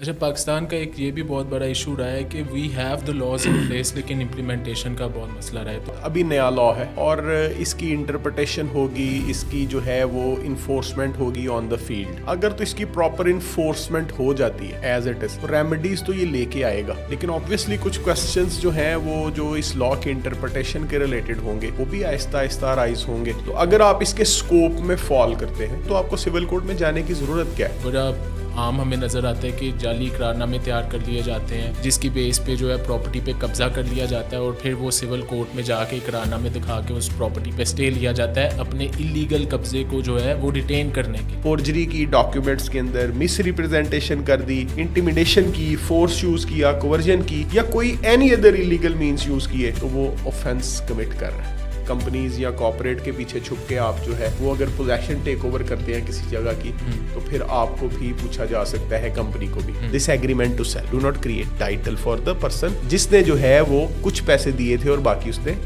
अच्छा, पाकिस्तान का एक ये भी बहुत बड़ा इशू रहा है कि we have the laws in place लेकिन इम्प्लीमेंटेशन का बहुत मसला रहा है। तो अभी नया लॉ है और इसकी इंटरप्रिटेशन होगी, इसकी जो है वो इन्फोर्समेंट होगी ऑन द फील्ड। अगर तो इसकी प्रॉपर इन्फोर्समेंट हो जाती है एज इट इज, रेमेडीज तो ये लेके आएगा, लेकिन ऑब्वियसली कुछ क्वेश्चंस जो हैं वो जो इस लॉ के इंटरप्रिटेशन के रिलेटेड होंगे वो भी आहिस्ता आहिस्ता राइज होंगे। तो अगर आप इसके स्कोप में फॉल करते हैं तो आपको सिविल कोर्ट में जाने की जरूरत क्या है। बड़ा आम हमें नज़र आता है कि जाली इकरारनामे तैयार कर लिए जाते हैं जिसकी बेस पे जो है प्रॉपर्टी पे कब्जा कर लिया जाता है और फिर वो सिविल कोर्ट में जाके इकरारनामे दिखा के उस प्रॉपर्टी पे स्टे लिया जाता है अपने इलीगल कब्जे को जो है वो रिटेन करने के। फोर्जरी की, डॉक्यूमेंट्स के अंदर मिस रिप्रेजेंटेशन कर दी, इंटिमिडेशन की, फोर्स यूज किया, कवर्जन की या कोई any other illegal means use किए तो वो ऑफेंस कमिट कर रहा है। कंपनीज या कॉर्पोरेट के पीछे छुप के आप जो है वो अगर पोजेशन टेक ओवर करते हैं किसी जगह की तो फिर आपको भी पूछा जा सकता है, कंपनी को भी। This agreement to sell do not create title for the person जिसने जो है वो कुछ पैसे दिए थे और बाकी उसने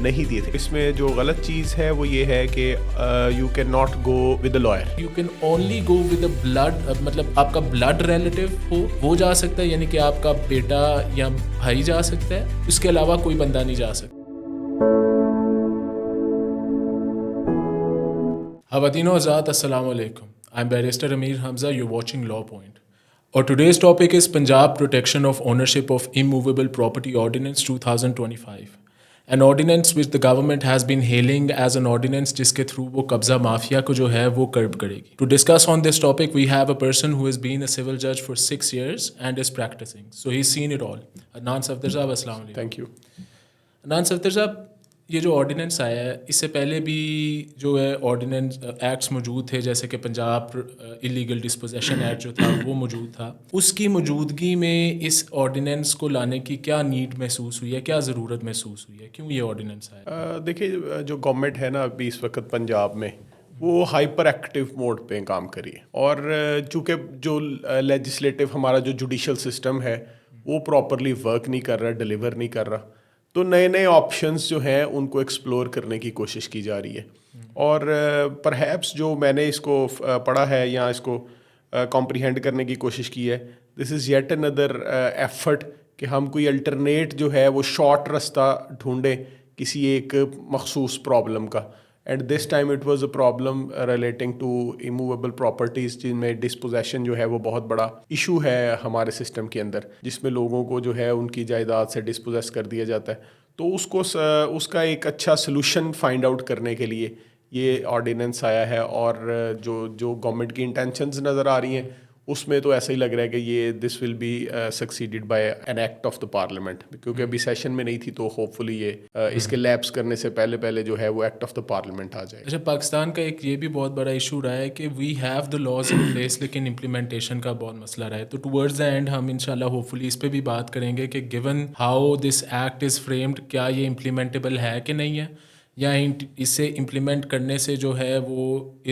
नहीं दिए थे। इसमें जो गलत चीज है वो ये है कि you can not go with a lawyer. You can only go with blood, मतलब आपका ब्लड रिलेटिव हो वो जा सकता है, यानी कि आपका बेटा या भाई जा सकता है, उसके अलावा कोई बंदा नहीं जा सकता। Hawatino Azad, Assalamu alaikum. I'm Barrister Amir Hamza, you're watching Law Point. Our today's topic is Punjab Protection of Ownership of Immovable Property Ordinance 2025. An ordinance which the government has been hailing as an ordinance जिसके through वो कब्जा mafia को जो है वो कर्ब करेगी. To discuss on this topic, we have a person who has been a civil judge for 6 years and is practicing. So he's seen it all. Adnan Safdar साहब, अस्सलाम वालेकुम. Thank you. अदनान सफदर साहब, ये जो ऑर्डिनेंस आया है इससे पहले भी जो है ऑर्डिनेंस एक्ट्स मौजूद थे, जैसे कि पंजाब इलीगल डिस्पोजेशन एक्ट जो था वो मौजूद था। उसकी मौजूदगी में इस ऑर्डिनेंस को लाने की क्या नीड महसूस हुई है, क्या ज़रूरत महसूस हुई है, क्यों ये ऑर्डिनेंस आया? देखिए, जो गवर्नमेंट है ना अभी इस वक्त पंजाब में वो हाइपर एक्टिव मोड पे काम करी है और चूँकि जो लेजिस्लेटिव हमारा जो जुडिशल सिस्टम है वो प्रॉपरली वर्क नहीं कर रहा, डिलीवर नहीं कर रहा, तो नए नए ऑप्शंस जो हैं उनको एक्सप्लोर करने की कोशिश की जा रही है। और परहैप्स जो मैंने इसको पढ़ा है या इसको कॉम्प्रिहेंड करने की कोशिश की है, this is yet another effort कि हम कोई अल्टरनेट जो है वो शॉर्ट रास्ता ढूंढें किसी एक मखसूस प्रॉब्लम का। At this time it was a problem relating to immovable properties जिनमें डिस्पोजेशन जो है वो बहुत बड़ा इशू है हमारे सिस्टम के अंदर, जिसमें लोगों को जो है उनकी जायदाद से डिस्पोजेस कर दिया जाता है। तो उसको उसका एक अच्छा सलूशन फाइंड आउट करने के लिए ये ऑर्डिनेंस आया है और जो गवर्नमेंट की इंटेंशंस नज़र आ रही हैं उसमें तो ऐसा ही लग रहा है कि ये this will be succeeded by an act of the parliament, क्योंकि अभी सेशन में नहीं थी तो होपफुली ये इसके लैप्स करने से पहले पहले जो है वो एक्ट ऑफ द पार्लियामेंट आ जाए। अच्छा, पाकिस्तान का एक ये भी बहुत बड़ा इशू रहा है कि we have the laws in place लेकिन इम्प्लीमेंटेशन का बहुत मसला रहा है। तो टुवर्ड्स द एंड हम इंशाल्लाह होपफुली इस पे भी बात करेंगे कि given how this act is framed, क्या ये इम्प्लीमेंटेबल है कि नहीं है, या इसे इम्प्लीमेंट करने से जो है वो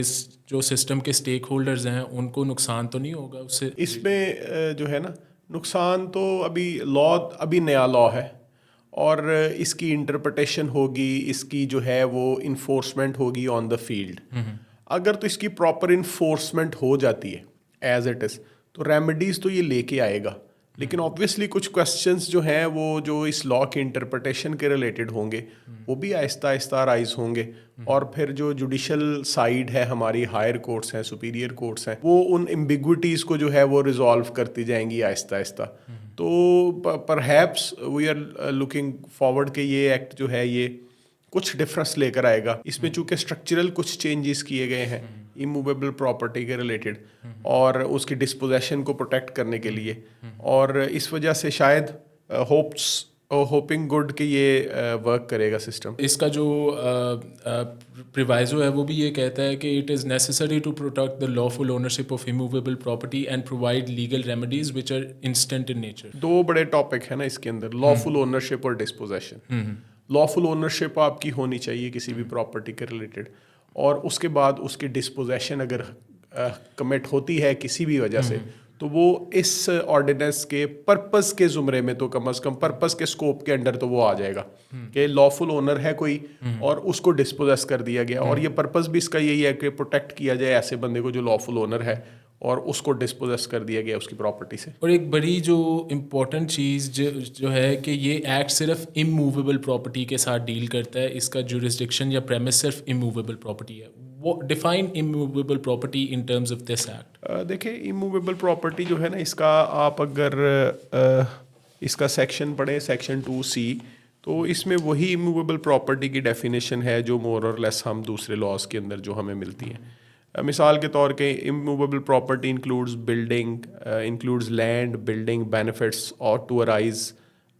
इस जो सिस्टम के स्टेक होल्डर्स हैं उनको नुकसान तो नहीं होगा उससे? इसमें जो है ना नुकसान तो अभी नया लॉ है और इसकी इंटरप्रिटेशन होगी, इसकी जो है वो इन्फोर्समेंट होगी ऑन द फील्ड। अगर तो इसकी प्रॉपर इन्फोर्समेंट हो जाती है एज इट इज़ तो रेमेडीज तो ये लेके आएगा, लेकिन ऑब्वियसली कुछ क्वेश्चंस जो हैं वो जो इस लॉ के इंटरप्रिटेशन के रिलेटेड होंगे वो भी आहिस्ता आहिस्ता राइज होंगे। और फिर जो जुडिशल साइड है, हमारी हायर कोर्ट्स हैं, सुपीरियर कोर्ट्स हैं, वो उन एम्बिग्विटीज़ को जो है वो रिजॉल्व करती जाएंगी आहिस्ता आहिस्ता। तो perhaps we are looking forward कि ये एक्ट जो है ये कुछ डिफरेंस लेकर आएगा। इसमें चूंकि स्ट्रक्चरल कुछ चेंजेस किए गए हैं इमूवेबल प्रॉपर्टी के रिलेटेड और उसकी डिस्पोजेशन को प्रोटेक्ट करने के लिए, और इस वजह से शायद होपिंग गुड कि ये वर्क करेगा सिस्टम। इसका जो प्रिवाइजो है वो भी ये कहता है कि it is necessary to protect the lawful ownership of immovable property and provide legal remedies which are instant in nature. दो बड़े टॉपिक है ना इसके अंदर, लॉफुल ओनरशिप और डिस्पोजेशन। लॉफुल ओनरशिप आपकी होनी चाहिए किसी भी प्रॉपर्टी के रिलेटेड, और उसके बाद उसकी डिस्पोजेशन अगर कमिट होती है किसी भी वजह से तो वो इस ऑर्डिनेंस के पर्पस के जुमरे में, तो कम से कम पर्पस के स्कोप के अंडर तो वो आ जाएगा कि लॉफुल ओनर है कोई और उसको डिस्पोजेस कर दिया गया, और ये पर्पस भी इसका यही है कि प्रोटेक्ट किया जाए ऐसे बंदे को जो लॉफुल ओनर है और उसको डिस्पोजेस कर दिया गया उसकी प्रॉपर्टी से। और एक बड़ी जो इम्पोर्टेंट चीज़ जो है कि ये एक्ट सिर्फ इमूवेबल प्रॉपर्टी के साथ डील करता है, इसका जुरिस्डिक्शन या प्रेमिस सिर्फ इमूवेबल प्रॉपर्टी है। वो define immovable property in terms of this act. देखिए इमूवेबल प्रॉपर्टी जो है ना, इसका आप अगर इसका सेक्शन पढ़े सेक्शन 2C, तो इसमें वही इमूवेबल प्रॉपर्टी की डेफिनेशन है जो मोर और लेस हम दूसरे लॉज के अंदर जो हमें मिलती है। मिसाल के तौर के immovable property includes building, includes land, building, benefits और to arise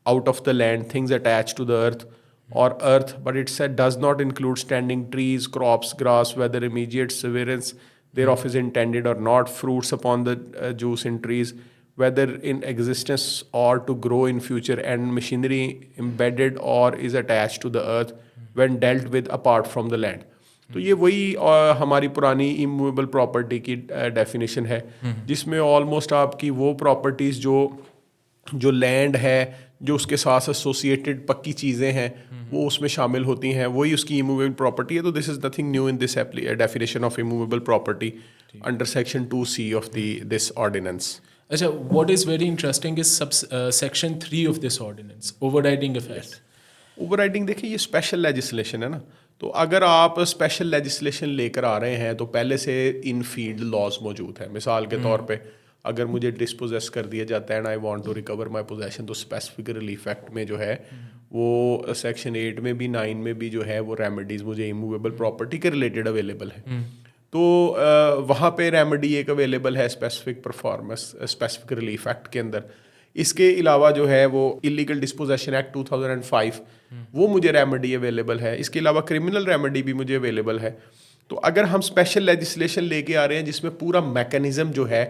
out of the land, things attached to the earth or earth, but it said does not include standing trees, crops, grass, whether immediate severance thereof is intended or not, fruits upon the juice in trees, whether in existence or to grow in future, and machinery embedded or is attached to the earth when dealt with apart from the land. तो ये वही हमारी पुरानी immovable property की definition है, जिसमें almost आपकी वो प्रॉपर्टीज़ जो लैंड है, जो उसके साथ एसोसिएटेड पक्की चीज़ें हैं, वो उसमें शामिल होती हैं, वही उसकी इमूवेबल प्रॉपर्टी है। तो this is nothing new in this definition of immovable property under section 2C of this ordinance. अच्छा, what is very interesting is section 3 of this ordinance, overriding effect. Overriding देखिए, ये स्पेशल लेजिस्लेशन है ना, तो अगर आप स्पेशल लेजिस्लेशन लेकर आ रहे हैं तो पहले से इन फील्ड लॉज मौजूद हैं। मिसाल के तौर पे अगर मुझे डिस्पोजेस कर दिया जाता है and I want to recover my possession, तो स्पेसिफिक रिलीफ एक्ट में जो है वो सेक्शन 8 में भी 9 में भी जो है वो रेमेडीज़ मुझे इमूवेबल प्रॉपर्टी के रिलेटेड अवेलेबल है। तो वहाँ पे रेमेडी एक अवेलेबल है specific performance specific relief act के अंदर। इसके अलावा जो है वो इलीगल डिस्पोजेशन एक्ट 2005, वो मुझे रेमेडी अवेलेबल है। इसके अलावा क्रिमिनल रेमेडी भी मुझे अवेलेबल है। तो अगर हम स्पेशल लेजिस्लेशन लेके आ रहे हैं जिसमें पूरा मैकेनिज्म जो है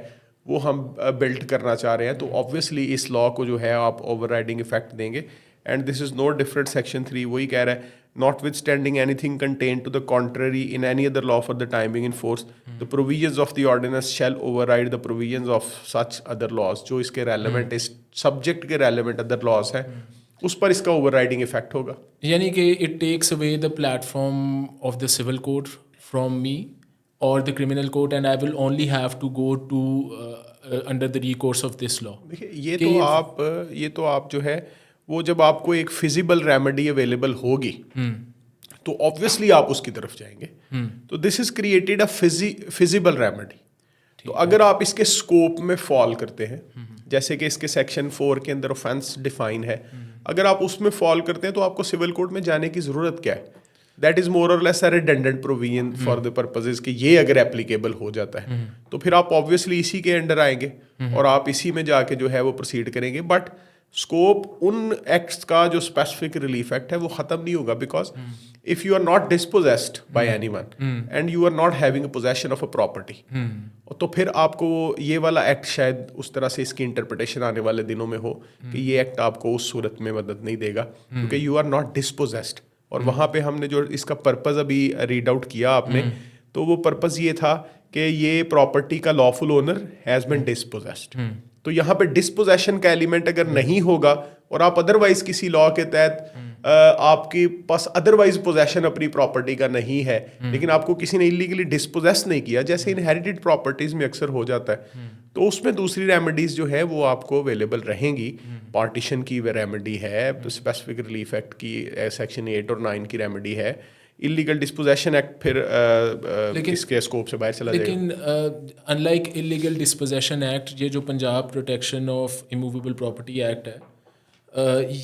वो हम बिल्ड करना चाह रहे हैं, तो ऑब्वियसली इस लॉ को जो है आप ओवरराइडिंग इफेक्ट देंगे। And this is no different, section 3 वही कह रहा है, notwithstanding anything contained to the contrary in any other law for the time being in force, the provisions of the ordinance shall override the provisions of such other laws. जो इसके relevant इस subject के relevant other laws है उस पर इसका overriding effect होगा। यानी कि it takes away the platform of the civil code from me और the criminal code, and I will only have to go to under the recourse of this law. देखिए ये तो आप जो है वो जब आपको एक फिजिबल रेमेडी अवेलेबल होगी तो ऑब्वियसली आप उसकी तरफ जाएंगे। तो this is created a feasible remedy. तो अगर आप इसके स्कोप में फॉल करते हैं, जैसे कि इसके सेक्शन 4 के अंदर ऑफेंस डिफाइन है, अगर आप उसमें फॉल करते हैं तो आपको सिविल कोर्ट में जाने की ज़रूरत क्या है? दैट इज़ मोर और less a redundant provision for the purposes कि ये अगर एप्लीकेबल हो जाता है तो फिर आप ऑब्वियसली इसी के अंडर आएंगे और आप इसी में जाके जो है वो प्रोसीड करेंगे। बट स्कोप उन एक्ट्स का जो स्पेसिफिक रिलीफ एक्ट है वो ख़त्म नहीं होगा, because if you are not dispossessed by anyone and you are not having a possession of a property, तो फिर आपको ये वाला एक्ट शायद उस तरह से इसकी इंटरप्रिटेशन आने वाले दिनों में हो कि ये एक्ट आपको उस सूरत में मदद नहीं देगा क्योंकि यू आर नॉट डिस्पोजेस्ड। और वहाँ पे हमने जो इसका पर्पज़ अभी रीड आउट किया आपने, तो वो पर्पज़ ये था कि ये प्रॉपर्टी का lawful owner has been dispossessed. तो यहाँ पे डिस्पोजेशन का एलिमेंट अगर नहीं होगा और आप अदरवाइज किसी लॉ के तहत आपके पास अदरवाइज पोजेशन अपनी प्रॉपर्टी का नहीं है लेकिन आपको किसी ने इलीगली डिस्पोजेस नहीं किया, जैसे इनहेरिटेड प्रॉपर्टीज में अक्सर हो जाता है, तो उसमें दूसरी रेमेडीज जो है वो आपको अवेलेबल रहेंगी। पार्टीशन की रेमेडी है, स्पेसिफिक रिलीफ एक्ट की सेक्शन 8 और 9 की रेमेडी है, इलीगल डिस्पोजेशन एक्ट फिर इसके स्कोप से बाहर चला जाएगा। लेकिन अनलाइक इलीगल डिस्पोजेशन एक्ट, ये जो Punjab protection of immovable property act है,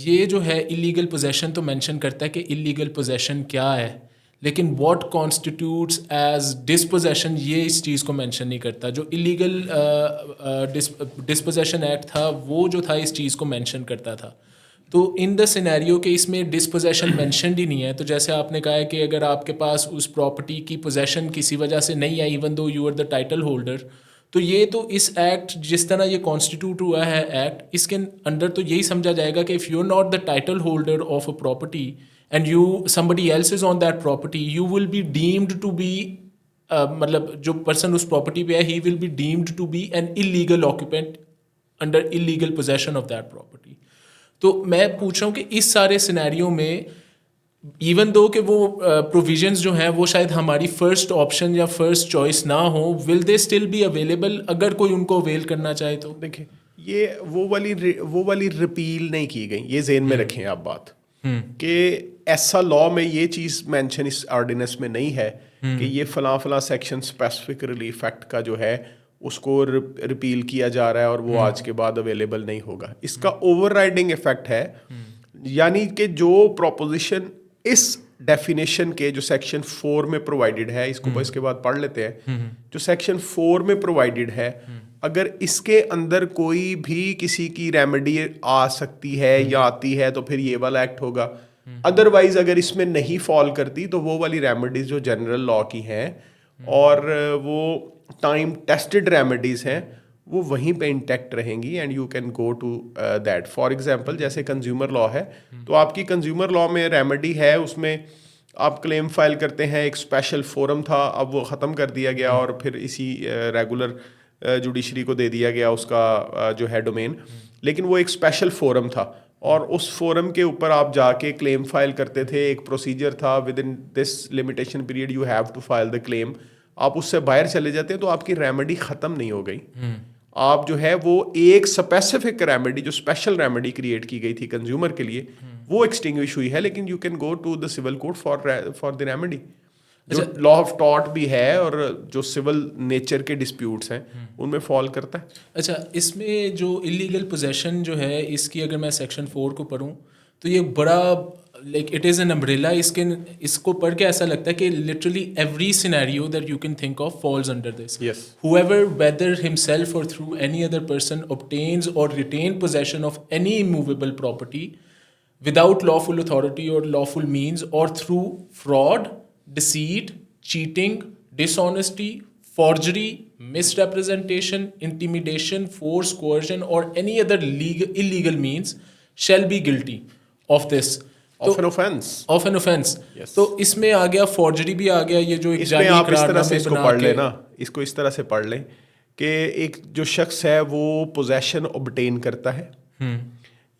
ये जो है इलीगल पोजेशन तो मेंशन करता है कि इलीगल पोजेशन क्या है, लेकिन व्हाट कॉन्स्टिट्यूट्स एज डिस्पोजेशन ये इस चीज़ को मेंशन नहीं करता। जो इलीगल डिस्पोजेशन एक्ट था वो जो था इस चीज़ को मेंशन करता था। तो इन द सिनेरियो के इसमें डिस्पोजेशन मेंशनड ही नहीं है, तो जैसे आपने कहा है कि अगर आपके पास उस प्रॉपर्टी की पोजेशन किसी वजह से नहीं आई even though you are the title holder, तो ये तो इस एक्ट जिस तरह ये कॉन्स्टिट्यूट हुआ है एक्ट, इसके अंदर तो यही समझा जाएगा कि if you are not the title holder of a property and you somebody else is on that property, you will be deemed to be मतलब जो पर्सन उस प्रॉपर्टी पे है he will be deemed to be an illegal occupant under illegal possession of that property. तो मैं पूछ रहा हूँ कि इस सारे सिनेरियो में इवन दो कि वो प्रोविजंस जो हैं वो शायद हमारी फर्स्ट ऑप्शन या फर्स्ट चॉइस ना हो, will they still be available अगर कोई उनको अवेल करना चाहे तो? देखिए, ये वो वाली रिपील नहीं की गई, ये जेन में रखें आप बात, कि ऐसा लॉ में ये चीज़ मेंशन इस ऑर्डिनेंस में नहीं है कि ये फलां फलां सेक्शन स्पेसिफिक रिलीफ एक्ट का जो है उसको रिपील किया जा रहा है और वो आज के बाद अवेलेबल नहीं होगा। इसका ओवरराइडिंग इफेक्ट है, यानी कि जो प्रोपोजिशन इस डेफिनेशन के जो सेक्शन 4 में प्रोवाइडेड है, इसको इसके बाद पढ़ लेते हैं, जो सेक्शन 4 में प्रोवाइडेड है, अगर इसके अंदर कोई भी किसी की रेमेडी आ सकती है या आती है तो फिर ये वाला एक्ट होगा। अदरवाइज अगर इसमें नहीं फॉल करती तो वो वाली रेमेडीज जो जनरल लॉ की हैं और वो टाइम टेस्टेड रेमेडीज हैं वो वहीं पे इंटैक्ट रहेंगी and you can go to that. For example जैसे कंज्यूमर लॉ है, तो आपकी कंज्यूमर लॉ में रेमेडी है, उसमें आप क्लेम फाइल करते हैं, एक स्पेशल फोरम था, अब वो ख़त्म कर दिया गया और फिर इसी रेगुलर जुडिशरी को दे दिया गया उसका जो है डोमेन, लेकिन वो एक स्पेशल फोरम था और उस फोरम के ऊपर आप जाके क्लेम फाइल करते थे, एक प्रोसीजर था, within this limitation period you have to file the claim. आप उससे बाहर चले जाते हैं तो आपकी रेमेडी ख़त्म नहीं हो गई, आप जो है वो एक स्पेसिफिक रेमेडी, जो स्पेशल रेमेडी क्रिएट की गई थी कंज्यूमर के लिए, वो एक्सटिंग्विश हुई है, लेकिन you can go to the civil court for the remedy. जो लॉ ऑफ टॉर्ट भी है और जो सिविल नेचर के डिस्प्यूट्स हैं उनमें फॉल करता है। अच्छा, इसमें जो इलीगल पोजेशन जो है इसकी अगर मैं सेक्शन 4 को पढूं तो ये बड़ा like it is an umbrella. इसको पढ़ के ऐसा लगता है कि literally every scenario that you can think of falls under this. Yes. Whoever, whether himself or through any other person, obtains or retain possession of any immovable property without lawful authority or lawful means or through fraud, deceit, cheating, dishonesty, forgery, misrepresentation, intimidation, force, coercion or any other illegal means shall be guilty of this. Of an offence. Of an offence. तो इसमें आ गया forgery भी आ गया, ये जो एक इसमें आप इस तरह से इसको पढ़ के लेना, इसको इस तरह से पढ़ लें कि एक जो शख्स है वो पोजेशन ऑब्टेन करता है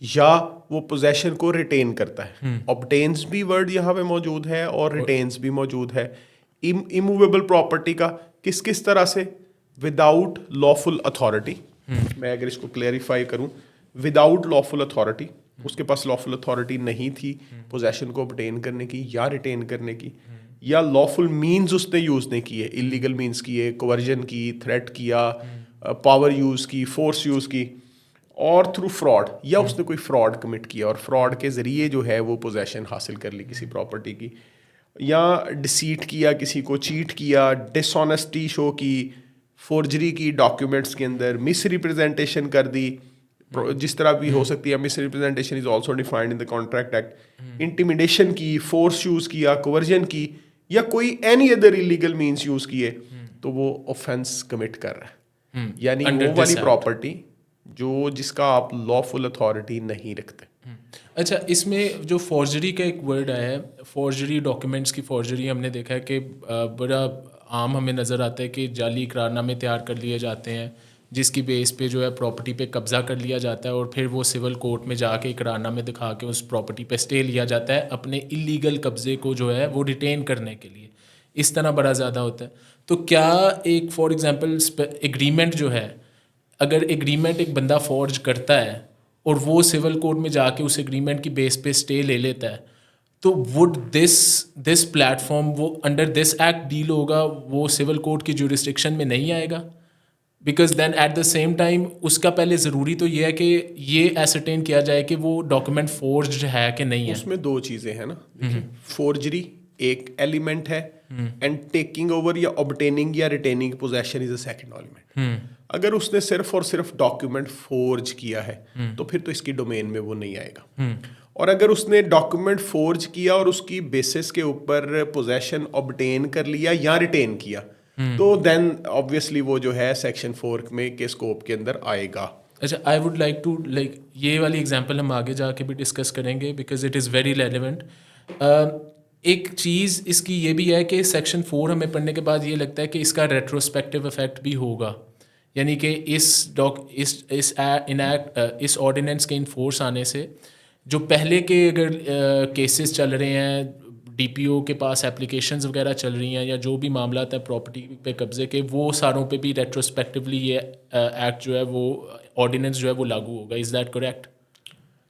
या वो पोजेशन को रिटेन करता है। ऑब्टेन्स भी वर्ड यहाँ पे मौजूद है और रिटेन्स भी मौजूद है। इमूवेबल प्रॉपर्टी का किस किस तरह से, विदाउट लॉफुल अथॉरिटी। मैं अगर इसको क्लेरिफाई करूं, विदाउट लॉफुल अथॉरिटी, उसके पास लॉफुल अथॉरिटी नहीं थी पोजेशन को ऑब्टेन करने की या रिटेन करने की, या लॉफुल मीन्स उसने यूज़ नहीं किए, इलीगल मीन्स किए, कोवर्जन की, थ्रेट किया, पावर यूज़ की, फोर्स यूज़ की, और थ्रू फ्रॉड, या उसने कोई फ्रॉड कमिट किया और फ्रॉड के ज़रिए जो है वो पोजेशन हासिल कर ली किसी प्रॉपर्टी की, या डिसीट किया, किसी को चीट किया, डिसऑनेस्टी शो की, फोर्जरी की डॉक्यूमेंट्स के अंदर, मिस रिप्रेजेंटेशन कर दी, जिस तरह भी हो सकती है। Miss representation is also defined in the contract act. Intimidation की, फोर्स यूज़ किया, कोवर्जन की, या कोई any other illegal means use किए, तो वो ऑफेंस कमिट कर रहा है। यानी वो वाली प्रॉपर्टी जो जिसका आप लॉफुल अथॉरिटी नहीं रखते। अच्छा, इसमें जो फॉर्जरी का एक वर्ड आया है, फॉर्जरी, डॉक्यूमेंट्स की फॉर्जरी, हमने देखा है कि बड़ा आम हमें नज़र आता है कि जाली इकरारनामे तैयार कर लिए जाते हैं जिसकी बेस पे जो है प्रॉपर्टी पे कब्ज़ा कर लिया जाता है और फिर वो सिविल कोर्ट में जाके इकरारनामे दिखा के उस प्रॉपर्टी पे स्टे लिया जाता है अपने इलीगल कब्ज़े को जो है वो रिटेन करने के लिए। इस तरह बड़ा ज़्यादा होता है। तो क्या एक फॉर एग्जांपल एग्रीमेंट जो है, अगर एग्रीमेंट एक बंदा फॉर्ज करता है और वो सिविल कोर्ट में जाके उस एग्रीमेंट की बेस पे स्टे ले लेता है, तो वुड दिस प्लेटफॉर्म वो अंडर दिस एक्ट डील होगा, वो सिविल कोर्ट की जुरिस्डिक्शन में नहीं आएगा? Because then at the same time उसका पहले ज़रूरी तो ये है कि ये एसरटेन किया जाए कि वो डॉक्यूमेंट फोर्ज्ड है कि नहीं है। उसमें दो चीज़ें हैं ना, फोर्जरी एक एलिमेंट है एंड टेकिंग ओवर या ऑब्टेनिंग या retaining possession is a second element. अगर उसने सिर्फ और सिर्फ डॉक्यूमेंट फोर्ज किया है तो फिर तो इसकी डोमेन में वो नहीं आएगा। और अगर उसने डॉक्यूमेंट फोर्ज किया और उसकी बेसिस के ऊपर पोजेशन ऑब्टेन कर लिया या रिटेन किया, तो देन ऑब्वियसली वो जो है सेक्शन 4 में के स्कोप के अंदर आएगा। अच्छा, आई वुड लाइक टू ये वाली एग्जांपल हम आगे जाके भी डिस्कस करेंगे because it is very relevant. एक चीज़ इसकी ये भी है कि सेक्शन 4 हमें पढ़ने के बाद ये लगता है कि इसका रेट्रोस्पेक्टिव इफेक्ट भी होगा, यानी कि इस ऑर्डिनेंस के इन्फोर्स आने से जो पहले के अगर केसेस चल रहे हैं, डीपीओ के पास एप्लीकेशंस वगैरह चल रही हैं या जो भी मामला है प्रॉपर्टी पे कब्जे के, वो सारों पे भी रेट्रोस्पेक्टिवली ये एक्ट जो है वो ऑर्डिनेंस जो है वो लागू होगा. Is that correct?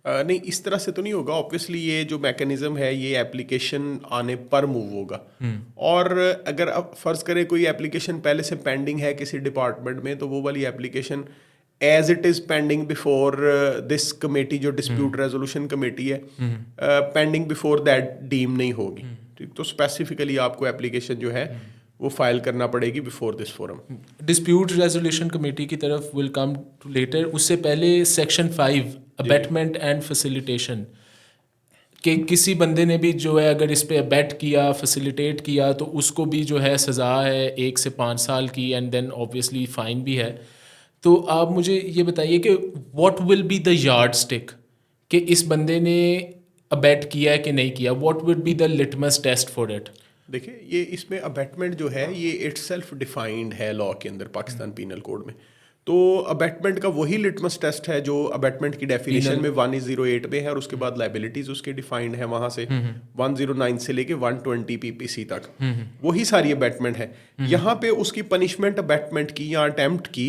नहीं, इस तरह से तो नहीं होगा. ऑब्वियसली ये जो मैकेनिज्म है ये एप्लीकेशन आने पर मूव होगा. और अगर अब फर्ज करें कोई एप्लीकेशन पहले से पेंडिंग है किसी डिपार्टमेंट में, तो वो वाली application as it is pending before this committee, जो डिस्प्यूट रेजोल्यूशन कमेटी है, पेंडिंग बिफोर दैट डीम नहीं होगी. ठीक, तो स्पेसिफिकली आपको एप्लीकेशन जो है वो फाइल करना पड़ेगी before this forum. Dispute resolution committee की तरफ विल कम टू लेटर. उससे पहले सेक्शन 5 अबेटमेंट एंड फैसिलिटेशन कि किसी बंदे ने भी जो है अगर इस पे अबेट किया, फैसिलिटेट किया, तो उसको भी जो है सज़ा है 1 से 5 साल की, एंड देन ऑब्वियसली फ़ाइन भी है. तो आप मुझे ये बताइए कि what will be the yard stick कि इस बंदे ने अबेट किया है कि नहीं किया. What would be the litmus test for it? देखिए, ये इसमें अबेटमेंट जो है ये इटसेल्फ डिफाइंड है लॉ के अंदर, पाकिस्तान पीनल कोड में. तो अबेटमेंट का वही लिटमस टेस्ट है जो अबेटमेंट की डेफिनेशन में 108 में है, और उसके बाद लाइबिलिटीज उसके डिफाइंड है वहाँ से 109 से लेके 120 पीपीसी तक. वही सारी अबेटमेंट है. यहाँ पे उसकी पनिशमेंट अबेटमेंट की या अटेम्प्ट की,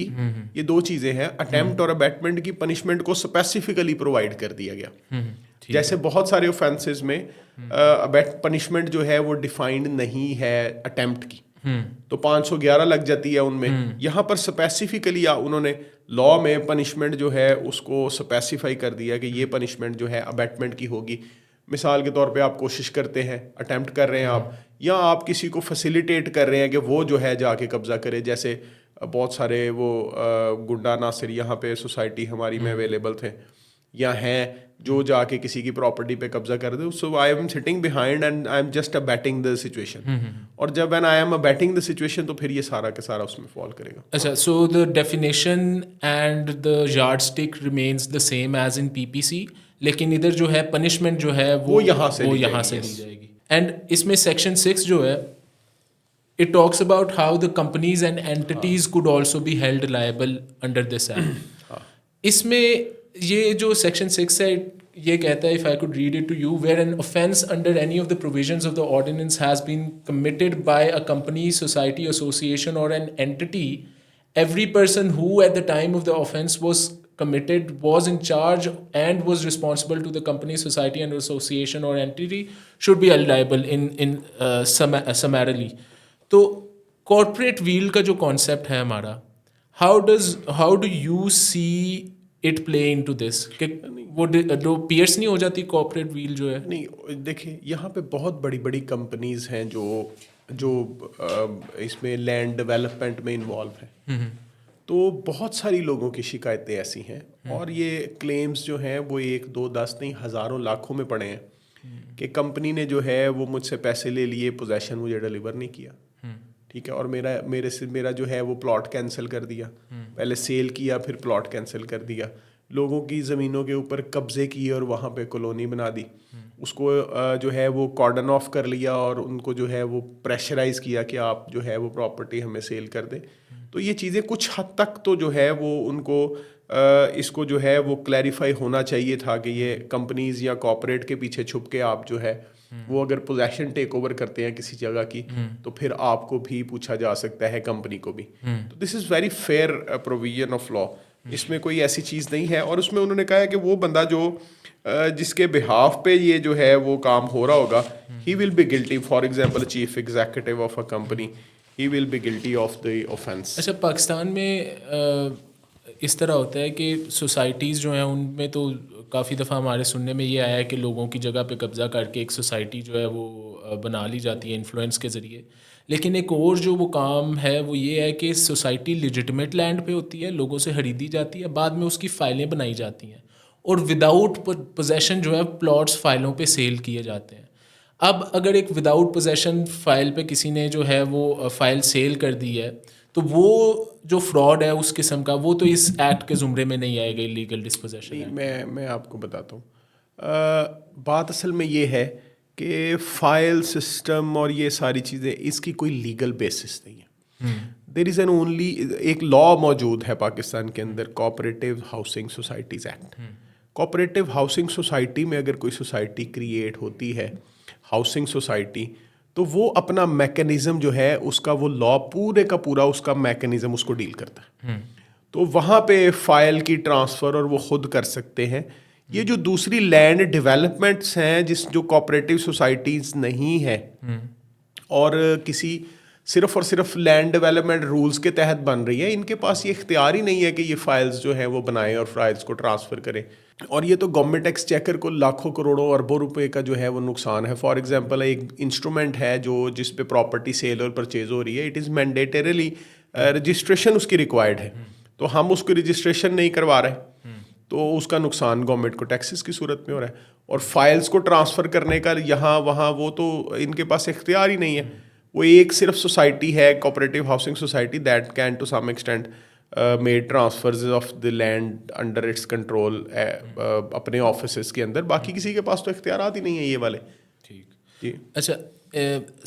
ये दो चीज़ें हैं. अटेम्प्ट और अबेटमेंट की पनिशमेंट को स्पेसिफिकली प्रोवाइड कर दिया गया. जैसे बहुत सारे ऑफेंसेस में पनिशमेंट जो है वो डिफाइंड नहीं है अटेम्प्ट की, तो 511 लग जाती है उनमें. यहाँ पर स्पेसिफिकली उन्होंने लॉ में पनिशमेंट जो है उसको स्पेसिफाई कर दिया कि ये पनिशमेंट जो है अबेटमेंट की होगी. मिसाल के तौर पे आप कोशिश करते हैं, अटेम्प्ट कर रहे हैं आप, या आप किसी को फैसिलिटेट कर रहे हैं कि वो जो है जाके कब्जा करे. जैसे बहुत सारे वो गुंडा नासिर यहाँ पे सोसाइटी हमारी में अवेलेबल थे या हैं जो जाके किसी की प्रॉपर्टी पे कब्जा कर दे. So I am sitting behind and I am just abetting the situation. और जब when I am abetting the situation, तो फिर ये सारा का सारा उसमें फॉल करेगा. अच्छा, so the definition and the yardstick remains the same as in PPC, लेकिन इधर जो है पनिशमेंट जो है वो यहाँ से ली जाएगी. एंड इसमें सेक्शन 6 जो है, it talks about how the companies and entities could also be held liable under this act. इसमें ये जो section 6 है, ये कहता है, if I could read it to you, where an offence under any of the provisions of the ordinance has been committed by a company, society, association or an entity, every person who at the time of the offence was committed was in charge and was responsible to the company, society and association or entity should be held liable in summarily. तो corporate wheel का जो concept है हमारा, how do you see it play into this? कि वो piers नहीं हो जाती कॉर्पोरेट व्हील जो है? नहीं, देखिए, यहाँ पे बहुत बड़ी बड़ी कंपनीज हैं जो इसमें लैंड डेवलपमेंट में इन्वॉल्व हैं. तो बहुत सारी लोगों की शिकायतें ऐसी हैं, और ये क्लेम्स जो हैं वो 1, 2, 10 नहीं, हज़ारों लाखों में पड़े हैं कि कंपनी ने जो है वो मुझसे पैसे ले लिए, पोजेशन मुझे डिलीवर नहीं किया. ठीक है, और मेरा जो है वो प्लॉट कैंसिल कर दिया. पहले सेल किया, फिर प्लॉट कैंसिल कर दिया. लोगों की ज़मीनों के ऊपर कब्जे किए और वहाँ पे कॉलोनी बना दी. उसको जो है वो कॉर्डन ऑफ कर लिया और उनको जो है वो प्रेशराइज किया कि आप जो है वो प्रॉपर्टी हमें सेल कर दें. तो ये चीज़ें कुछ हद तक तो जो है वो उनको इसको जो है वो क्लैरिफाई होना चाहिए था कि ये कंपनीज या कॉर्पोरेट के पीछे छुप के आप जो है वो अगर पोजेशन टेक ओवर करते हैं किसी जगह की, तो फिर आपको भी पूछा जा सकता है, कंपनी को भी. तो this is very fair provision of law. इसमें कोई ऐसी चीज़ नहीं है. और उसमें उन्होंने कहा है कि वो बंदा जो जिसके बिहाफ पे ये जो है वो काम हो रहा होगा, ही will be guilty. For example, chief executive of a company, he will be guilty of the offence. अच्छा, पाकिस्तान में इस तरह होता है कि सोसाइटीज़ जो हैं उनमें तो काफ़ी दफ़ा हमारे सुनने में ये आया है कि लोगों की जगह पे कब्ज़ा करके एक सोसाइटी जो है वो बना ली जाती है इन्फ्लुएंस के ज़रिए. लेकिन एक और जो वो काम है वो ये है कि सोसाइटी लिजिटिमेट लैंड पे होती है, लोगों से खरीदी जाती है, बाद में उसकी फ़ाइलें बनाई जाती हैं और विदाउट पोजेशन जो है प्लॉट्स फाइलों पे सेल किए जाते हैं. अब अगर एक विदाउट पोजेशन फाइल पे किसी ने जो है वो फ़ाइल सेल कर दी है, तो वो जो फ्रॉड है उस किस्म का, वो तो इस एक्ट के ज़ुमरे में नहीं आएगा, इलीगल डिस्पोजेशन. मैं आपको बताता हूँ. बात असल में ये है कि फाइल सिस्टम और ये सारी चीज़ें, इसकी कोई लीगल बेसिस नहीं है. देयर इज़ एन ओनली एक लॉ मौजूद है पाकिस्तान के अंदर, cooperative housing societies act. Cooperative housing society में अगर कोई सोसाइटी क्रिएट होती है, हाउसिंग सोसाइटी, तो वो अपना मैकेनिज्म जो है उसका, वो लॉ पूरे का पूरा उसका मैकेनिज्म उसको डील करता है। तो वहाँ पे फाइल की ट्रांसफ़र और वो खुद कर सकते हैं। ये जो दूसरी लैंड डेवलपमेंट्स हैं जो कोऑपरेटिव सोसाइटीज़ नहीं है और किसी सिर्फ और सिर्फ लैंड डेवलपमेंट रूल्स के तहत बन रही है, इनके पास ये इख्तियार ही नहीं है कि ये फाइल्स जो हैं वो बनाएं और फाइल्स को ट्रांसफ़र करें। और ये तो गवर्नमेंट एक्सचेकर को लाखों करोड़ों अरबों रुपए का जो है वो नुकसान है। फॉर एग्जांपल एक इंस्ट्रूमेंट है जिस पे प्रॉपर्टी सेल और परचेज हो रही है, इट इज़ मैंडेटरीली रजिस्ट्रेशन उसकी रिक्वायर्ड है, तो हम उसको रजिस्ट्रेशन नहीं करवा रहे, तो उसका नुकसान गवर्नमेंट को टैक्सेस की सूरत में हो रहा है। और फाइल्स को ट्रांसफ़र करने का यहाँ वहाँ वो तो इनके पास इख्तियार ही नहीं है। वो एक सिर्फ सोसाइटी है, cooperative housing society, that can to some extent made transfers of the land under its control अपने ऑफिसेस के अंदर। बाकी किसी के पास तो इख्तियारात ही नहीं है ये वाले। ठीक जी अच्छा,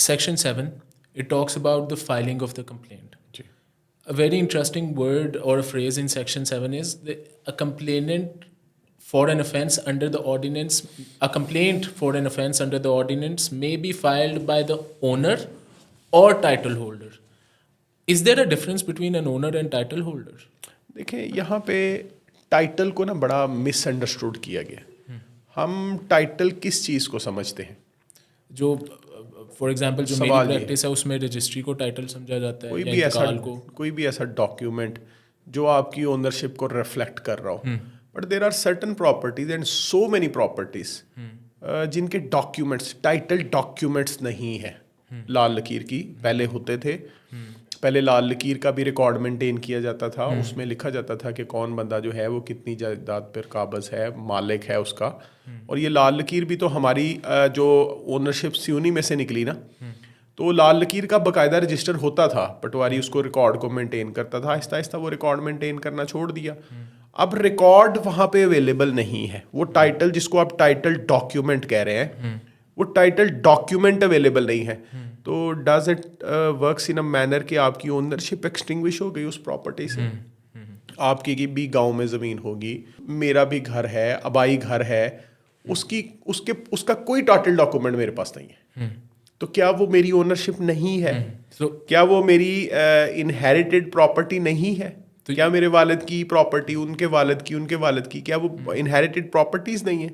section 7 it talks about the filing of the complaint. जी A very interesting word or a phrase in section 7 is a complaint for an offence under the ordinance. A complaint for an offence under the ordinance may be filed by the owner or title holder. Is there a difference between an owner and title holder? देखिए, यहाँ पे title को ना बड़ा misunderstood किया गया। हम title किस चीज़ को समझते हैं? जो फॉर एग्जांपल जो मेरी सवाल ये प्रैक्टिस है उसमें रजिस्ट्री को टाइटल समझा जाता है कोई या भी ऐसा इंतकाल को। कोई भी ऐसा डॉक्यूमेंट जो आपकी ओनरशिप को रिफ्लेक्ट कर रहा हो। But there are certain properties and so many properties जिनके डॉक्यूमेंट्स, टाइटल डॉक्यूमेंट्स नहीं है। लाल लकीर की पहले होते थे, पहले लाल लकीर का भी रिकॉर्ड मेंटेन किया जाता था, उसमें लिखा जाता था कि कौन बंदा जो है वो कितनी जायदाद पर काबज है, मालिक है उसका। और ये लाल लकीर भी तो हमारी जो ओनरशिप स्यूनी में से निकली ना, तो लाल लकीर का बाकायदा रजिस्टर होता था, पटवारी उसको रिकॉर्ड को मेंटेन करता था। आहिस्ता आहिस्ता वो रिकॉर्ड मेंटेन करना छोड़ दिया। अब रिकॉर्ड वहाँ पे अवेलेबल नहीं है। वो टाइटल जिसको आप टाइटल डॉक्यूमेंट कह रहे हैं, वो टाइटल डॉक्यूमेंट अवेलेबल नहीं है। तो does it works in a manner कि आपकी ओनरशिप एक्सटिंग्विश हो गई उस प्रॉपर्टी से। आपकी की भी गांव में ज़मीन होगी, मेरा भी घर है, अबाई घर है, उसका कोई टाइटल डॉक्यूमेंट मेरे पास नहीं है। तो क्या वो मेरी ओनरशिप नहीं है? क्या वो मेरी इनहेरिटेड प्रॉपर्टी नहीं है? तो क्या मेरे वालिद की प्रॉपर्टी, उनके वालिद की क्या वो इनहेरिटेड प्रॉपर्टीज नहीं है?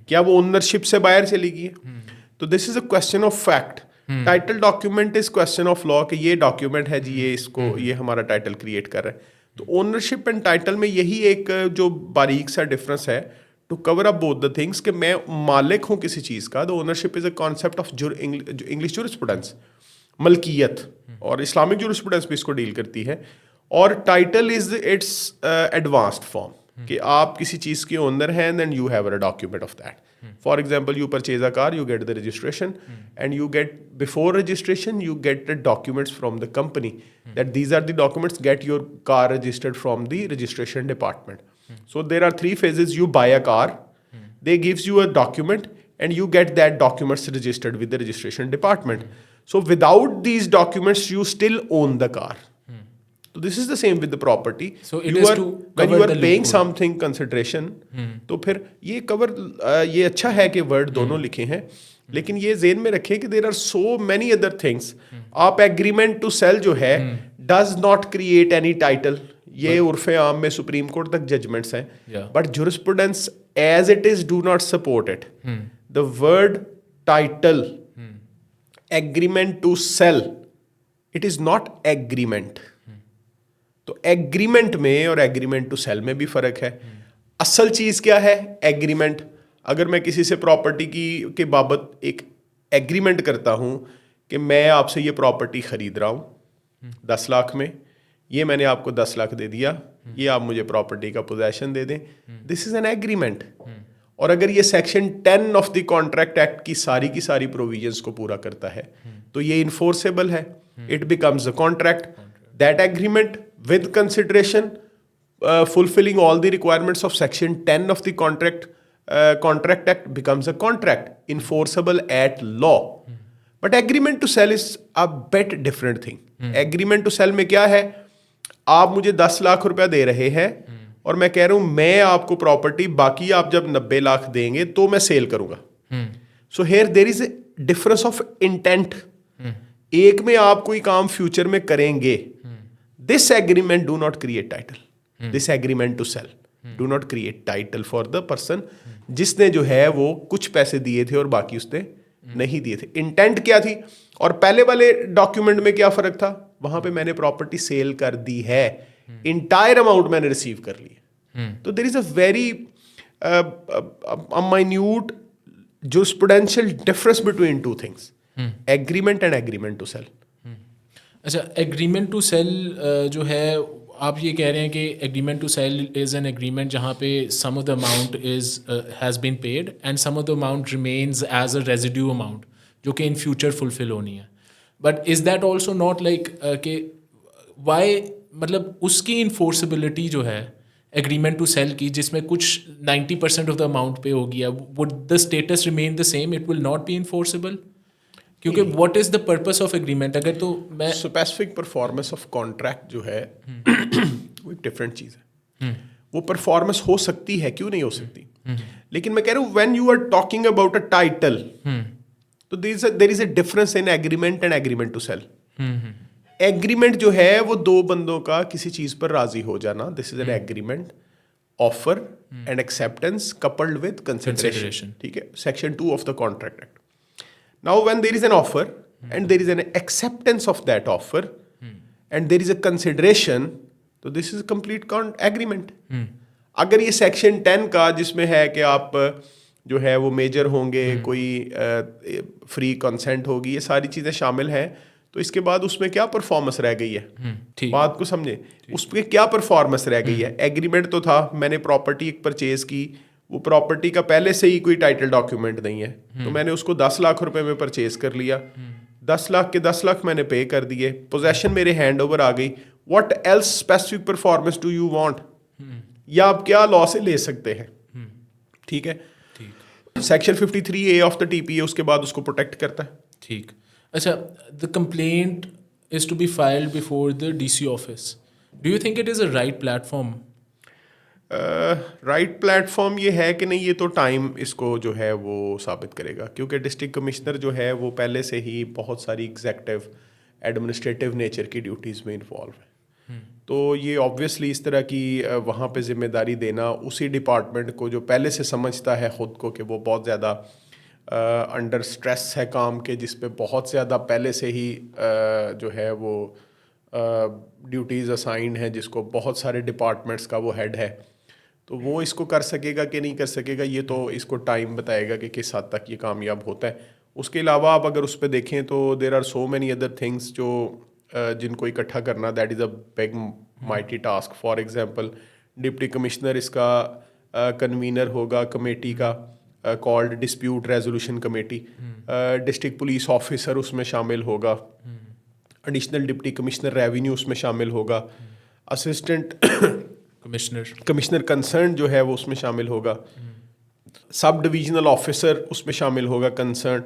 क्या वो ओनरशिप से बाहर चली गई है? तो this is a question of fact. Title document is question of law कि ये डॉक्यूमेंट है जी, ये हमारा टाइटल क्रिएट कर रहा है। तो ओनरशिप एंड टाइटल में यही एक जो बारीक सा डिफरेंस है, to cover up both the things, कि मैं मालिक हूँ किसी चीज़ का। The ownership is a concept of English jurisprudence, मलकियत, और इस्लामिक जूरिस्प्रूडेंस भी इसको डील करती है। और title is its advanced form कि आप किसी चीज़ के ओनर हैं, then you have a document of that. For example, you purchase a car, you get the registration, and you get, before registration, you get the documents from the company that these are the documents, get your car registered from the registration department. So there are 3 phases. You buy a car, they gives you a document, and you get that documents registered with the registration department. So without these documents, you still own the car. So this is the same with the property. So it is to when you cover are the paying loophole. something consideration, तो फिर ये cover, ये अच्छा है कि word दोनों लिखे हैं, लेकिन ये जेन में रखें कि there are so many other things. आप एग्रीमेंट टू सेल जो है does not create any title. ये उर्फे आम में सुप्रीम कोर्ट तक जजमेंट्स हैं, Yeah. But jurisprudence as it is do not support it. The word title, agreement to sell, it is not agreement. तो agreement में और एग्रीमेंट टू सेल में भी फर्क है। असल चीज क्या है? एग्रीमेंट। अगर मैं किसी से प्रॉपर्टी के बाबत एक एग्रीमेंट करता हूं कि मैं आपसे ये प्रॉपर्टी खरीद रहा हूं 10 लाख में, ये मैंने आपको 10 लाख दे दिया, ये आप मुझे प्रॉपर्टी का पोजेशन दे दें, दिस इज एन एग्रीमेंट। और अगर ये section 10 of the contract act की सारी प्रोविजंस को पूरा करता है, तो ये इन्फोर्सेबल है। It becomes a contract. That agreement with consideration fulfilling all the requirements of section 10 of the contract act becomes a contract enforceable at law. But agreement to sell is a bit different thing. Agreement to sell में क्या है? आप मुझे 10 लाख रुपया दे रहे हैं, और मैं कह रहा हूँ मैं आपको प्रॉपर्टी बाकी आप जब 90 लाख देंगे तो मैं सेल करूंगा. So here there is a difference of intent. एक में आप कोई काम फ्यूचर में करेंगे. This agreement do not create title. This agreement to sell do not create title for the person जिसने जो है वो कुछ पैसे दिए थे और बाकी उसने नहीं दिए थे. इंटेंट क्या थी और पहले वाले डॉक्यूमेंट में क्या फर्क था? वहां पे मैंने प्रॉपर्टी सेल कर दी है, इंटायर अमाउंट मैंने रिसीव कर ली है. तो there is a very minute jurisprudential difference between two things, agreement and agreement to sell. अच्छा, एग्रीमेंट टू सेल जो है, आप ये कह रहे हैं कि agreement to sell is an agreement जहाँ पे some of the amount is has been paid and some of the amount remains as a residue amount जो कि इन फ्यूचर फुलफिल होनी है. But is that also not like कि Y, मतलब उसकी enforceability जो है एग्रीमेंट टू सेल की, जिसमें कुछ 90% ऑफ द अमाउंट पे हो गया, would the status remain the same? It will not be enforceable क्योंकि what is the purpose of agreement? अगर तो मैं स्पेसिफिक परफॉर्मेंस ऑफ कॉन्ट्रैक्ट जो है वो एक डिफरेंट चीज़ है. वो परफॉर्मेंस हो सकती है, क्यों नहीं हो सकती, लेकिन मैं कह रहा हूँ when you are talking about a title तो there is a difference in agreement and agreement to sell. Agreement जो है वो दो बंदों का किसी चीज पर राजी हो जाना. This is an agreement, offer and acceptance coupled with consideration. ठीक है, section 2 of the contract act. Now, when there is an offer and there is an acceptance of that offer and there is a consideration, तो this is a complete agreement. अगर ये section 10 का जिसमें है कि आप जो है वो मेजर होंगे, कोई फ्री कंसेंट होगी, ये सारी चीज़ें शामिल हैं, तो इसके बाद उसमें क्या परफॉर्मेंस रह गई है? बात को समझे, उसमें क्या परफॉर्मेंस रह गई है? एग्रीमेंट तो था, मैंने प्रॉपर्टी एक परचेज की, वो प्रॉपर्टी का पहले से ही कोई टाइटल डॉक्यूमेंट नहीं है, तो मैंने उसको 10 लाख रुपए में परचेज कर लिया, 10 लाख के 10 लाख मैंने पे कर दिए, पोजेशन मेरे हैंड ओवर आ गई. What else specific performance do you want? या आप क्या लॉ से ले सकते हैं? ठीक है, section 53A of the TPA उसके बाद उसको प्रोटेक्ट करता है. ठीक. अच्छा, the complaint is to be filed before the DC office. Do you think it is a right platform? Right platform ये है कि नहीं, ये तो टाइम इसको जो है वो साबित करेगा, क्योंकि डिस्ट्रिक्ट कमिश्नर जो है वो पहले से ही बहुत सारी एग्जेक्टिव एडमिनिस्ट्रेटिव नेचर की ड्यूटीज़ में इन्वॉल्व है. तो ये ऑब्वियसली इस तरह की वहाँ पे जिम्मेदारी देना उसी डिपार्टमेंट को जो पहले से समझता है ख़ुद को कि वो बहुत ज़्यादा अंडर स्ट्रेस है काम के, जिस पे बहुत ज़्यादा पहले से ही जो है वो ड्यूटीज़ असाइंड हैं, जिसको बहुत सारे डिपार्टमेंट्स का वो हेड है, तो वो इसको कर सकेगा कि नहीं कर सकेगा, ये तो इसको टाइम बताएगा कि किस हद तक ये कामयाब होता है. उसके अलावा आप अगर उस पर देखें तो there are so many other things जो जिनको इकट्ठा करना that is a big mighty task. For example deputy commissioner इसका कन्वीनर होगा कमेटी का called dispute resolution committee. District police officer उसमें शामिल होगा, एडिशनल डिप्टी कमिश्नर रेवेन्यू उसमें शामिल होगा, असिस्टेंट कमिश्नर कंसर्न जो है वो उसमें शामिल होगा, सब डिविजनल ऑफिसर उसमें शामिल होगा concern,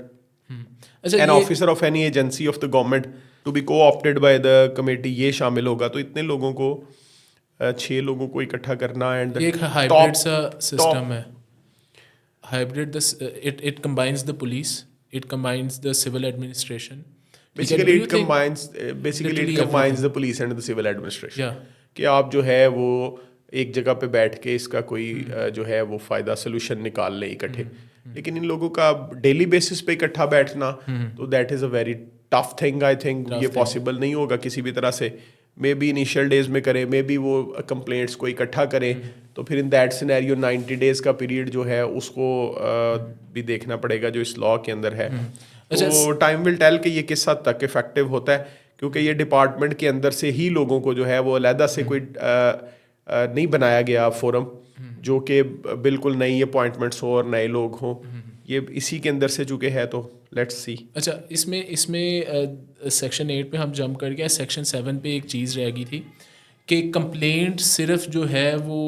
an officer of any agency of the government to be co-opted by the committee, ये शामिल होगा. तो इतने लोगों को 6 लोगों को इकट्ठा करना. एंड एक हाइब्रिड सा सिस्टम है. Hybrid, it combines the police, it combines the civil administration. Basically it combines the police and the civil administration. Yeah. कि आप जो है वो एक जगह पे बैठ के इसका कोई जो है वो फ़ायदा सोल्यूशन निकाल लें इकट्ठे. लेकिन इन लोगों का डेली बेसिस पे इकट्ठा बैठना तो that is a very tough thing. I think ये पॉसिबल नहीं होगा किसी भी तरह से. मे बी इनिशियल डेज में करें, मे बी वो कंप्लेंट्स को इकट्ठा करें, तो फिर इन दैट सिनेरियो 90 डेज़ का पीरियड जो है उसको भी देखना पड़ेगा जो इस लॉ के अंदर है. तो टाइम विल टेल कि ये किस हद तक इफेक्टिव होता है, क्योंकि ये डिपार्टमेंट के अंदर से ही लोगों को जो है वो अलहदा से कोई नहीं बनाया गया फोरम जो कि बिल्कुल नई अपॉइंटमेंट्स हो और नए लोग हों. ये इसी के अंदर से चूँकि है, तो लेट्स सी. अच्छा, इसमें सेक्शन 8 पे हम जंप कर गए. सेक्शन 7 पे एक चीज़ रह गई थी कि कंप्लेंट सिर्फ जो है वो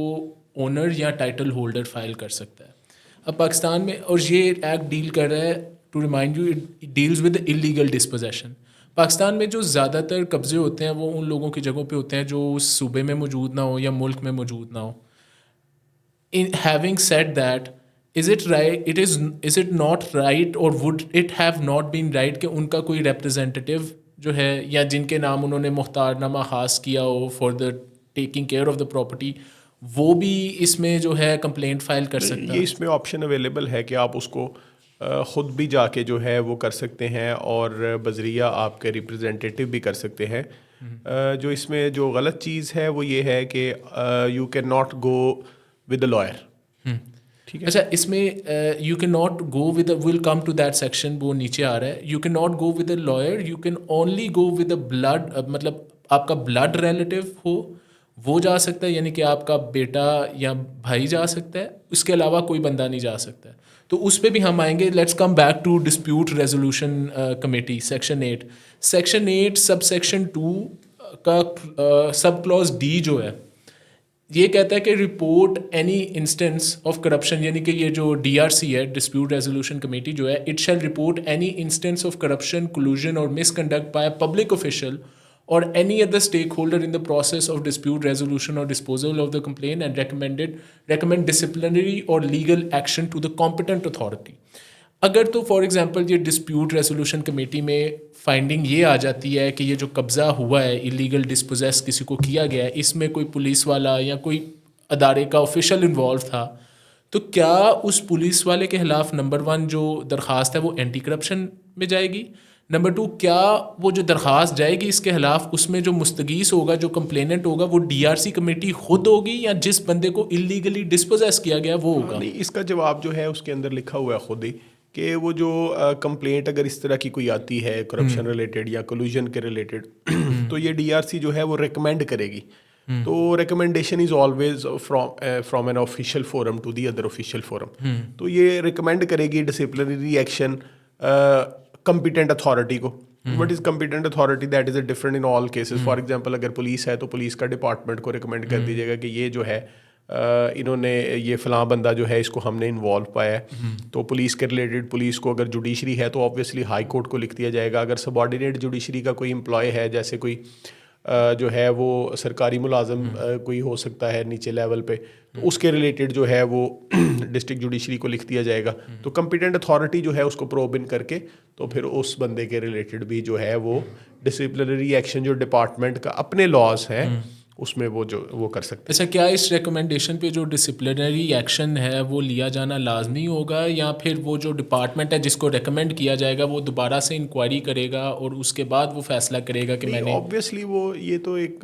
ओनर या टाइटल होल्डर फाइल कर सकता है. अब पाकिस्तान में, और ये एक्ट डील कर रहा है, to remind you, it deals with illegal dispossession. Pakistan में जो ज़्यादातर कब्ज़े होते हैं वो उन लोगों की जगहों पे होते हैं जो उस सूबे में मौजूद ना हो या मुल्क में मौजूद ना हो. in having said that, is it not right, or would it have not been right कि उनका कोई representative जो है, या जिनके नाम उन्होंने मुख्तारनामा खास किया हो for the taking care of the property, वो भी इसमें जो है कंप्लेंट फाइल कर सकता ये है? इसमें ऑप्शन अवेलेबल है कि आप उसको ख़ुद भी जाके जो है वो कर सकते हैं, और बजरिया आपके रिप्रेजेंटेटिव भी कर सकते हैं। जो इसमें जो गलत चीज़ है वो ये है कि you can not go with a lawyer. ठीक है। अच्छा, इसमें you can not go with, will come to that section, वो नीचे आ रहा है। You can not go with a lawyer, you can only go with a blood, मतलब आपका ब्लड रिलेटिव हो वो जा सकता है, यानी कि आपका बेटा या भाई जा सकता है, उसके अलावा कोई बंदा नहीं जा सकता है। तो उस पर भी हम आएंगे। Let's come back to dispute resolution committee, section 8। Section 8 sub section 2 का सब क्लॉज डी जो है, ये कहता है कि report any instance of corruption, यानी कि ये जो डीआरसी है, डिस्प्यूट रेजोल्यूशन कमेटी जो है, it shall report any instance of corruption, collusion और misconduct by public official or any other stakeholder in the process of dispute resolution or disposal of the complaint, and recommend disciplinary or legal action to the competent authority. अगर तो for example ये dispute resolution committee में finding ये आ जाती है कि ये जो कब्ज़ा हुआ है, इलीगल डिस्पोजेस किसी को किया गया है, इसमें कोई पुलिस वाला या कोई अदारे का ऑफिशियल इन्वॉल्व था, तो क्या उस पुलिस वाले के खिलाफ नंबर 1 जो दरख्वास्त है वो एंटी करप्शन में जाएगी? नंबर 2, क्या वो जो दरख्वास्त जाएगी इसके खिलाफ, उसमें जो मुस्तगीस होगा, जो कंप्लेनेंट होगा, वो डीआरसी कमेटी खुद होगी या जिस बंदे को इलीगली डिस्पोजेस किया गया वो होगा? नहीं, इसका जवाब जो है उसके अंदर लिखा हुआ है खुद ही कि वो जो कंप्लेंट अगर इस तरह की कोई आती है करप्शन रिलेटेड या कोलूजन के रिलेटेड, तो ये डीआरसी जो है वो रिकमेंड करेगी। तो recommendation is always from an official forum to the other official forum. तो ये रिकमेंड करेगी डिसिप्लिनरी एक्शन competent अथॉरिटी को। What is competent authority? That is different in all cases. For example अगर पुलिस है तो police का department को recommend कर दीजिएगा कि ये जो है इन्होंने ये फ़लाँ बंदा जो है इसको हमने इन्वॉल्व पाया है। तो पुलिस के रिलेटेड, पुलिस को अगर जुडिशरी है तो ऑब्वियसली हाई कोर्ट को लिख दिया जाएगा। अगर सबॉर्डिनेट जुडिशरी का कोई एम्प्लॉय है, जैसे कोई जो है वो सरकारी मुलाजम कोई हो सकता है नीचे लेवल पे, तो उसके रिलेटेड जो है वो डिस्ट्रिक्ट जुडिशरी को लिख दिया जाएगा। तो कॉम्पिटेंट अथॉरिटी जो है उसको प्रोब इन करके तो फिर उस बंदे के रिलेटेड भी जो है वो डिसिप्लिनरी एक्शन जो डिपार्टमेंट का अपने लॉज हैं उसमें वो कर सकते हैं। अच्छा, क्या इस रिकमेंडेशन पे जो डिसिप्लिनरी एक्शन है वो लिया जाना लाजमी होगा, या फिर वो जो डिपार्टमेंट है जिसको रिकमेंड किया जाएगा वो दोबारा से इंक्वायरी करेगा और उसके बाद वो फैसला करेगा कि मैंने? ऑब्वियसली वो ये तो एक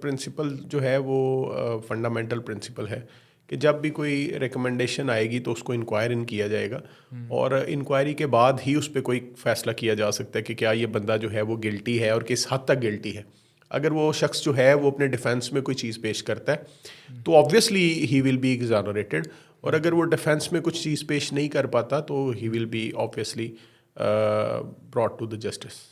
प्रिंसिपल जो है वो फंडामेंटल प्रिंसिपल है कि जब भी कोई रिकमेंडेशन आएगी तो उसको इंक्वायर इन किया जाएगा, और इंक्वायरी के बाद ही उस पर कोई फैसला किया जा सकता है कि क्या ये बंदा जो है वो गिल्टी है और किस हद तक गिल्टी है। अगर वो शख्स जो है वो अपने डिफेंस में कोई चीज़ पेश करता है तो ऑब्वियसली ही विल बी एग्जॉनरेटेड, और अगर वो डिफेंस में कुछ चीज़ पेश नहीं कर पाता तो he will be obviously brought to the justice.